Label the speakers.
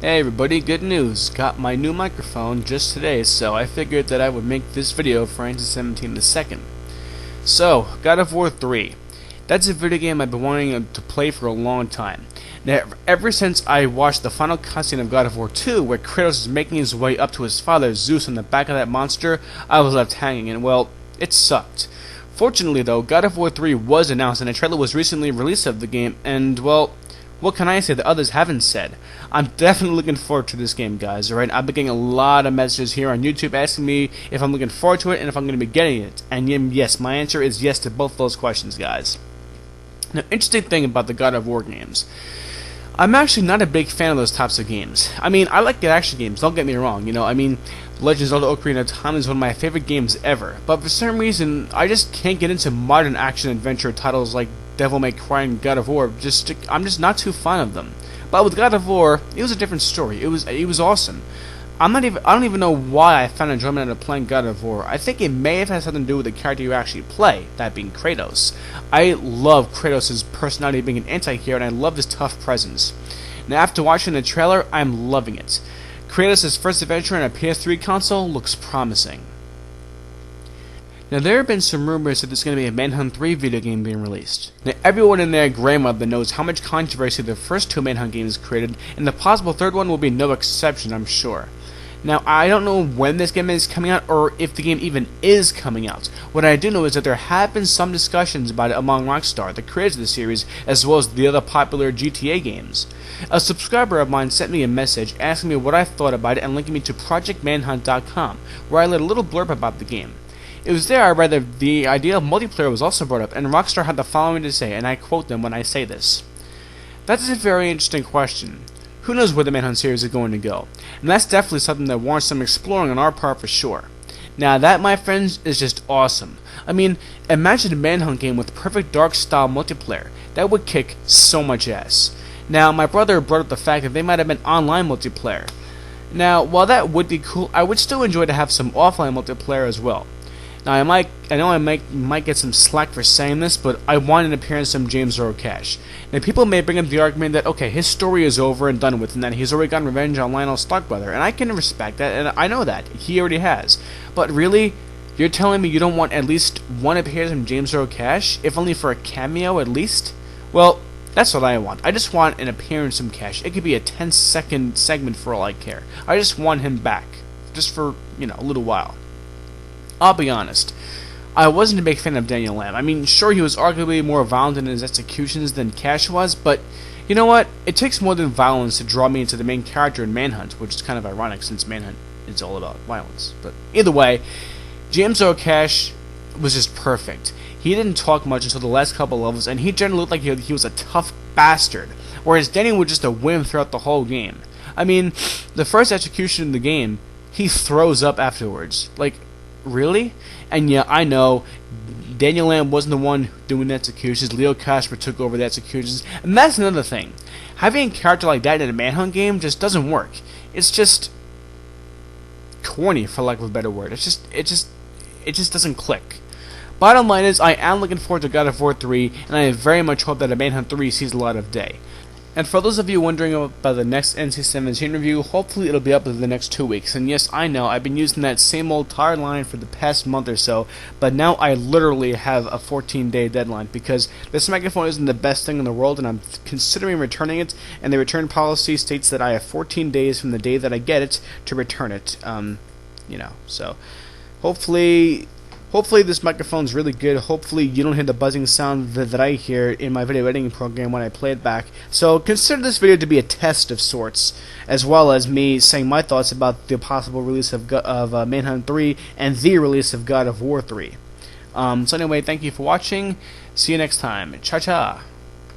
Speaker 1: Hey everybody, good news! Got my new microphone just today, so I figured that I would make this video for anti-17 the second. So, God of War 3. That's a video game I've been wanting to play for a long time. Now, ever since I watched the final cutscene of God of War 2, where Kratos is making his way up to his father Zeus on the back of that monster, I was left hanging, and well, it sucked. Fortunately though, God of War 3 was announced and a trailer was recently released of the game, and well, what can I say that others haven't said? I'm definitely looking forward to this game, guys, alright? I've been getting a lot of messages here on YouTube asking me if I'm looking forward to it and if I'm going to be getting it. And yes, my answer is yes to both those questions, guys. Now, interesting thing about the God of War games. I'm actually not a big fan of those types of games. I mean, I like the action games, don't get me wrong, Legends of the Ocarina of Time is one of my favorite games ever, but for some reason, I just can't get into modern action-adventure titles like Devil May Cry and God of War. I'm just not too fond of them. But with God of War, it was a different story. It was awesome. I don't even know why I found enjoyment out of playing God of War. I think it may have had something to do with the character you actually play, that being Kratos. I love Kratos' personality being an anti-hero, and I love his tough presence. Now, after watching the trailer, I'm loving it. Kratos' first adventure on a PS3 console looks promising. Now, there have been some rumors that there's going to be a Manhunt 3 video game being released. Now, everyone and their grandmother knows how much controversy the first two Manhunt games created, and the possible third one will be no exception, I'm sure. Now, I don't know when this game is coming out, or if the game even is coming out. What I do know is that there have been some discussions about it among Rockstar, the creators of the series, as well as the other popular GTA games. A subscriber of mine sent me a message asking me what I thought about it and linking me to ProjectManhunt.com, where I read a little blurb about the game. It was there I read that the idea of multiplayer was also brought up, and Rockstar had the following to say, and I quote them when I say this. That is a very interesting question. Who knows where the Manhunt series is going to go? And that's definitely something that warrants some exploring on our part for sure. Now that, my friends, is just awesome. I mean, imagine a Manhunt game with perfect dark style multiplayer. That would kick so much ass. Now, my brother brought up the fact that they might have been online multiplayer. Now, while that would be cool, I would still enjoy to have some offline multiplayer as well. Now, I know I might get some slack for saying this, but I want an appearance from James Earl Cash. Now, people may bring up the argument that, okay, his story is over and done with, and that he's already gotten revenge on Lionel Starkweather, and I can respect that, and I know that. He already has. But really, you're telling me you don't want at least one appearance from James Earl Cash, if only for a cameo at least? Well, that's what I want. I just want an appearance from Cash. It could be a 10-second segment for all I care. I just want him back. Just for, a little while. I'll be honest, I wasn't a big fan of Daniel Lamb. I mean, sure, he was arguably more violent in his executions than Cash was, but you know what? It takes more than violence to draw me into the main character in Manhunt, which is kind of ironic since Manhunt is all about violence. But either way, James Earl Cash was just perfect. He didn't talk much until the last couple levels, and he generally looked like he was a tough bastard, whereas Danny was just a whim throughout the whole game. I mean, the first execution in the game, he throws up afterwards. Like, really? And yeah, I know Daniel Lamb wasn't the one doing the executions. Leo Kasper took over the executions, and that's another thing. Having a character like that in a Manhunt game just doesn't work. It's just corny, for lack of a better word. It just doesn't click. Bottom line is, I am looking forward to God of War 3, and I very much hope that a Manhunt 3 sees a light of day. And for those of you wondering about the next NC-17 review, hopefully it'll be up within the next 2 weeks. And yes, I know, I've been using that same old tire line for the past month or so, but now I literally have a 14-day deadline, because this microphone isn't the best thing in the world, and I'm considering returning it, and the return policy states that I have 14 days from the day that I get it to return it. So Hopefully this microphone's really good. Hopefully you don't hear the buzzing sound that I hear in my video editing program when I play it back. So consider this video to be a test of sorts, as well as me saying my thoughts about the possible release of Manhunt 3 and the release of God of War 3. So anyway, thank you for watching. See you next time. Cha-cha!